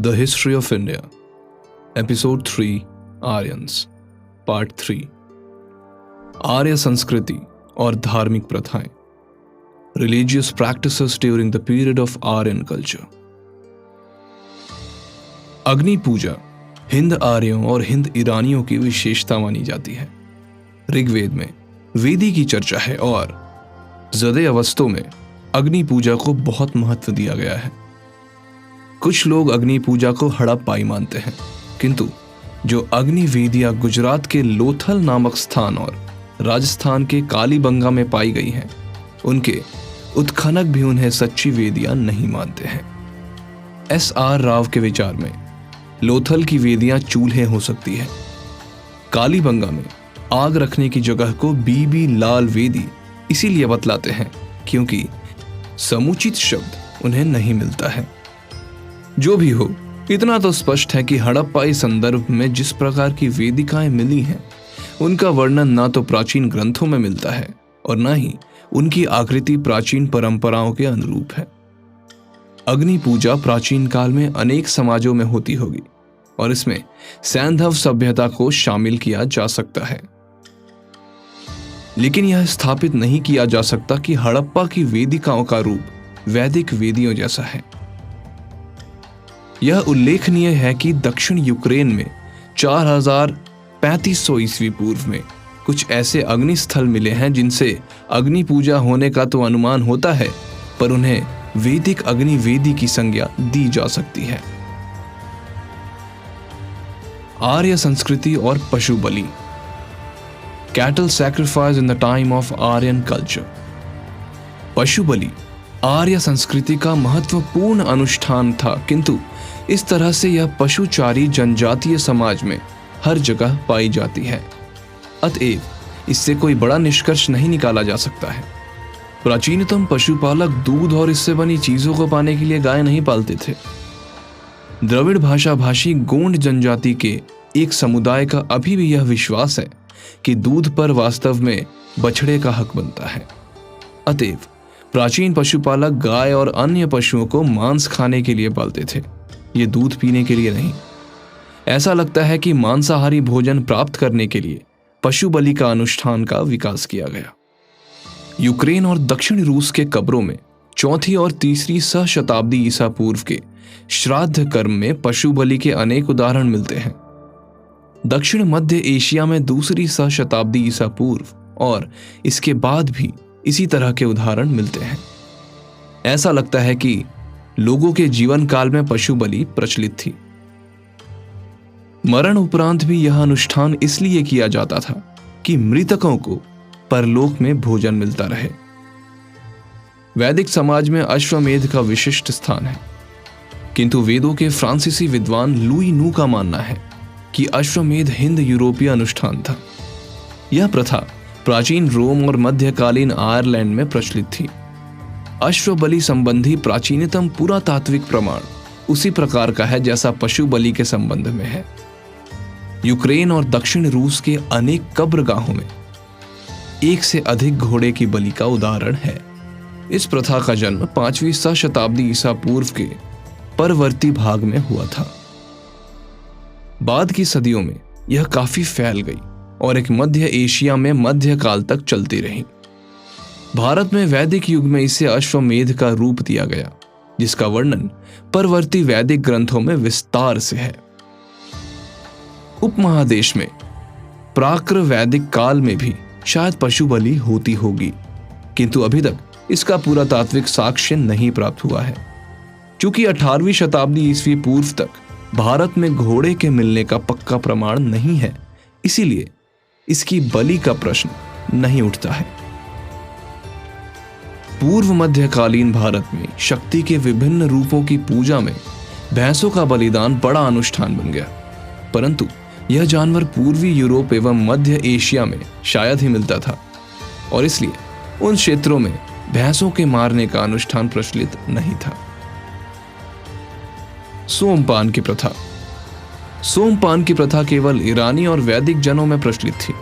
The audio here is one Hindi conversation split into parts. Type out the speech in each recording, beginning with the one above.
The history of India, episode 3, Aryans, part 3। आर्य संस्कृति और धार्मिक प्रथाएं, religious practices during the period of Aryan culture. Agni पूजा हिंद आर्यों और हिंद ईरानियों की विशेषता मानी जाती है। ऋग्वेद में वेदी की चर्चा है और ज़दे अवस्तों में अग्नि पूजा को बहुत महत्व दिया गया है। कुछ लोग अग्नि पूजा को हड़प्पाई मानते हैं, किंतु जो अग्नि वेदियां गुजरात के लोथल नामक स्थान और राजस्थान के कालीबंगा में पाई गई हैं, उनके उत्खनक भी उन्हें सच्ची वेदियां नहीं मानते हैं। S.R. राव के विचार में लोथल की वेदियां चूल्हे हो सकती है। कालीबंगा में आग रखने की जगह को बीबी लाल वेदी इसीलिए बतलाते हैं क्योंकि समुचित शब्द उन्हें नहीं मिलता है। जो भी हो, इतना तो स्पष्ट है कि हड़प्पाई संदर्भ में जिस प्रकार की वेदिकाएं मिली हैं, उनका वर्णन ना तो प्राचीन ग्रंथों में मिलता है और ना ही उनकी आकृति प्राचीन परंपराओं के अनुरूप है। अग्नि पूजा प्राचीन काल में अनेक समाजों में होती होगी और इसमें सैंधव सभ्यता को शामिल किया जा सकता है, लेकिन यह स्थापित नहीं किया जा सकता कि हड़प्पा की वेदिकाओं का रूप वैदिक वेदियों जैसा है। यह उल्लेखनीय है कि दक्षिण यूक्रेन में 4500 ईस्वी पूर्व में कुछ ऐसे अग्नि स्थल मिले हैं जिनसे अग्नि पूजा होने का तो अनुमान होता है, पर उन्हें वैदिक अग्नि वेदी की संज्ञा दी जा सकती है। आर्य संस्कृति और पशु बलि, cattle sacrifice in the time of Aryan culture. पशु बलि आर्य संस्कृति का महत्वपूर्ण अनुष्ठान था, किंतु इस तरह से यह पशुचारी जनजातीय समाज में हर जगह पाई जाती है। अतएव इससे कोई बड़ा निष्कर्ष नहीं निकाला जा सकता है। प्राचीनतम पशुपालक दूध और इससे बनी चीजों को पाने के लिए गाय नहीं पालते थे। द्रविड़ भाषा भाषी गोंड जनजाति के एक समुदाय का अभी भी यह विश्वास है कि दूध पर वास्तव में बछड़े का हक बनता है। अतएव प्राचीन पशुपालक गाय और अन्य पशुओं को मांस खाने के लिए पालते थे, ये दूध पीने के लिए नहीं। ऐसा लगता है कि मांसाहारी भोजन प्राप्त करने के लिए पशु बलि का अनुष्ठान का विकास किया गया। यूक्रेन और दक्षिण रूस के कब्रों में 4वीं और 3वीं सहस्त्राब्दी ईसा पूर्व के श्राद्ध कर्म में पशु बलि के अनेक उदाहरण मिलते हैं। दक्षिण मध्य एशिया में 2वीं सहस्त्राब्दी ईसा पूर्व और इसके बाद भी इसी तरह के उदाहरण मिलते हैं। ऐसा लगता है कि लोगों के जीवन काल में पशु बलि प्रचलित थी। मरण उपरांत भी यह अनुष्ठान इसलिए किया जाता था कि मृतकों को परलोक में भोजन मिलता रहे। वैदिक समाज में अश्वमेध का विशिष्ट स्थान है, किंतु वेदों के फ्रांसीसी विद्वान लुई नू का मानना है कि अश्वमेध हिंद यूरोपीय अनुष्ठान था। यह प्रथा प्राचीन रोम और मध्यकालीन आयरलैंड में प्रचलित थी। अश्व बलि संबंधी प्राचीनतम पुरातात्विक प्रमाण उसी प्रकार का है जैसा पशु बलि के संबंध में है। यूक्रेन और दक्षिण रूस के अनेक कब्रगाहों में एक से अधिक घोड़े की बलि का उदाहरण है। इस प्रथा का जन्म 5वीं सहस्त्राब्दी ईसा पूर्व के परवर्ती भाग में हुआ था। बाद की सदियों में यह काफी फैल गई और एक मध्य एशिया में मध्यकाल तक चलती रही। भारत में वैदिक युग में इसे अश्वमेध का रूप दिया गया, जिसका वर्णन परवर्ती वैदिक ग्रंथों में विस्तार से है। उपमहादेश में प्राक्र वैदिक काल में भी शायद पशु बलि होती होगी, किंतु अभी तक इसका पुरातात्विक साक्ष्य नहीं प्राप्त हुआ है। चूंकि 18वीं शताब्दी ईस्वी पूर्व तक भारत में घोड़े के मिलने का पक्का प्रमाण नहीं है, इसीलिए इसकी बलि का प्रश्न नहीं उठता है। पूर्व मध्यकालीन भारत में शक्ति के विभिन्न रूपों की पूजा में भैंसों का बलिदान बड़ा अनुष्ठान बन गया, परंतु यह जानवर पूर्वी यूरोप एवं मध्य एशिया में शायद ही मिलता था और इसलिए उन क्षेत्रों में भैंसों के मारने का अनुष्ठान प्रचलित नहीं था। सोमपान की प्रथा। सोमपान की प्रथा केवल ईरानी और वैदिक जनों में प्रचलित थी।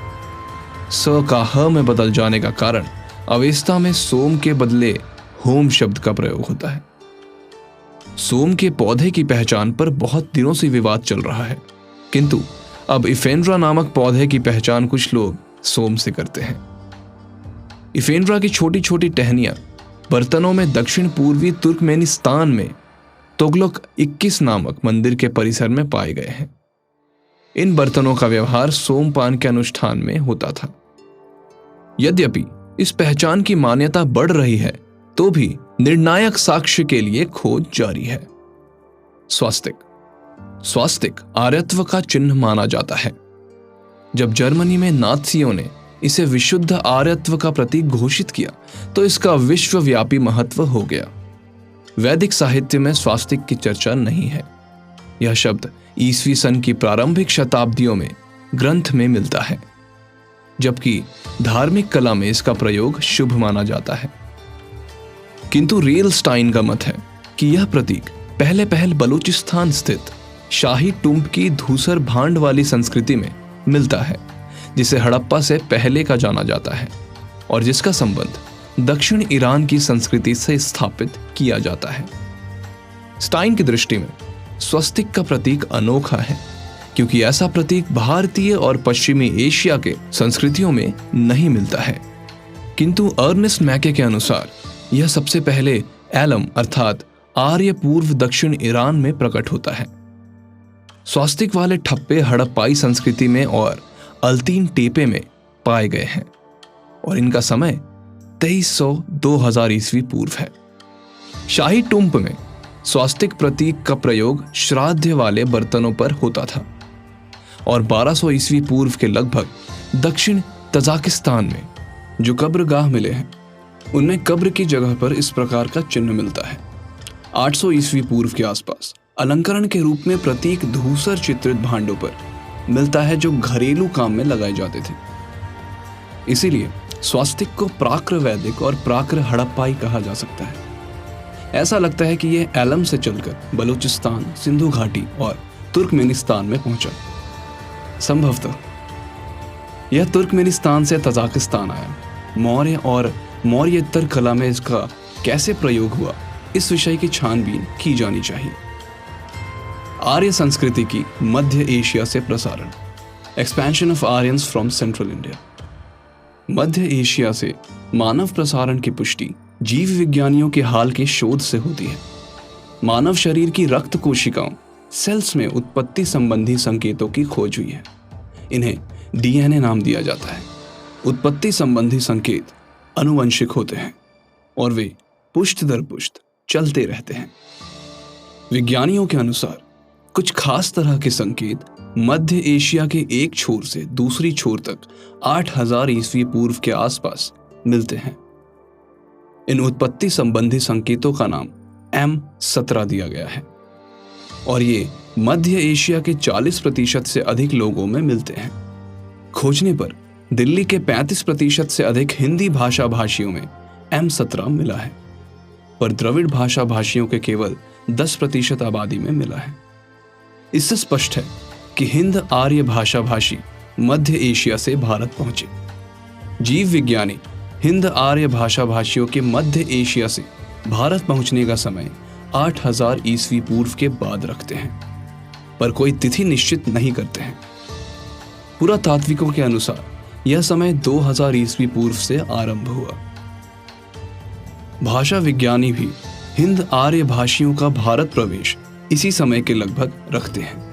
स का ह में बदल जाने का कारण अवेस्ता में सोम के बदले होम शब्द का प्रयोग होता है। सोम के पौधे की पहचान पर बहुत दिनों से विवाद चल रहा है, किंतु अब इफेंड्रा नामक पौधे की पहचान कुछ लोग सोम से करते हैं। इफेंड्रा की छोटी छोटी टहनियां बर्तनों में दक्षिण पूर्वी तुर्कमेनिस्तान में तुगलक 21 नामक मंदिर के परिसर में पाए गए हैं। इन बर्तनों का व्यवहार सोमपान के अनुष्ठान में होता था। यद्यपि इस पहचान की मान्यता बढ़ रही है, तो भी निर्णायक साक्ष्य के लिए खोज जारी है। स्वास्तिक आर्यत्व का चिन्ह माना जाता है। जब जर्मनी में नात्सियों ने इसे विशुद्ध आर्यत्व का प्रतीक घोषित किया, तो इसका विश्वव्यापी महत्व हो गया। वैदिक साहित्य में स्वास्तिक की चर्चा नहीं है। यह शब्द ईसवी सन की प्रारंभिक शताब्दियों में ग्रंथ में मिलता है, जबकि धार्मिक कला में इसका प्रयोग शुभ माना जाता है। किंतु रियलस्टाइन का मत है कि यह प्रतीक पहले बलूचिस्तान स्थित शाही टुम्ब की धूसर भांड वाली संस्कृति में मिलता है, जिसे हड़प्पा से पहले का जाना जाता है और जिसका संबंध दक्षिण ईरान की संस्कृति से स्थापित किया जाता है। स्टाइन की दृष्टि में स्वस्तिक का प्रतीक अनोखा है, क्योंकि ऐसा प्रतीक भारतीय और पश्चिमी एशिया के संस्कृतियों में नहीं मिलता है। किंतु अर्नेस्ट मैके के अनुसार यह सबसे पहले एलम अर्थात आर्य पूर्व दक्षिण ईरान में प्रकट होता है। स्वास्तिक वाले ठप्पे हड़प्पाई संस्कृति में और अल्तीन टेपे में पाए गए हैं और इनका समय 2300-2000 ईस्वी पूर्व है। शाही टुम्ब में स्वास्तिक प्रतीक का प्रयोग श्राद्ध वाले बर्तनों पर होता था और 1200 ईस्वी पूर्व के लगभग दक्षिण तजाकिस्तान में जो कब्रगाह मिले हैं, उनमें कब्र की जगह पर इस प्रकार का चिन्ह मिलता है। 800 ईस्वी पूर्व के आसपास अलंकरण के रूप में प्रतीक धूसर चित्रित भांडों पर मिलता है, जो घरेलू काम में लगाए जाते थे। इसीलिए स्वास्तिक को प्राक्र वैदिक और प्राक्र हड़प्पाई कहा जा सकता है। ऐसा लगता है कि यह एलम से चलकर बलूचिस्तान, सिंधु घाटी और तुर्कमेनिस्तान में पहुंचा। संभवतः यह तुर्कमेनिस्तान से तजाकिस्तान आया। मौर्य और मौर्योत्तर कला में इसका कैसे प्रयोग हुआ, इस विषय की छानबीन की जानी चाहिए। आर्य संस्कृति की मध्य एशिया से प्रसारण, expansion of Aryans from central India. Madhya Asia से मानव प्रसारण की पुष्टि जीव विज्ञानियों के हाल के शोध से होती है। मानव शरीर की रक्त कोशिकाओं सेल्स में उत्पत्ति संबंधी संकेतों की खोज हुई है। इन्हें डीएनए नाम दिया जाता है। उत्पत्ति संबंधी संकेत अनुवंशिक होते हैं और वे पुष्ट दर पुष्ट चलते रहते हैं। विज्ञानियों के अनुसार कुछ खास तरह के संकेत मध्य एशिया के एक छोर से दूसरी छोर तक 8000 ईस्वी पूर्व के आसपास मिलते हैं। इन उत्पत्ति संबंधी संकेतों का नाम M17 दिया गया है और ये मध्य एशिया के 40% से अधिक लोगों में मिलते हैं। खोजने पर दिल्ली के 35% से अधिक हिंदी भाषा भाषियों में M17 मिला है, पर द्रविड़ भाषा भाषियों के केवल 10% आबादी में मिला है। इससे स्पष्ट है कि हिंद आर्य भाषा भाषी मध्य एशिया से भारत पहुंचे। जीव विज्ञानी हिंद आर्य भाषा भाषियों के मध्य एशिया से भारत पहुंचने का समय 8000 ईस्वी पूर्व के बाद रखते हैं, पर कोई तिथि निश्चित नहीं करते हैं। पुरातात्विकों के अनुसार यह समय 2000 ईस्वी पूर्व से आरंभ हुआ। भाषा विज्ञानी भी हिंद आर्य भाषियों का भारत प्रवेश इसी समय के लगभग रखते हैं।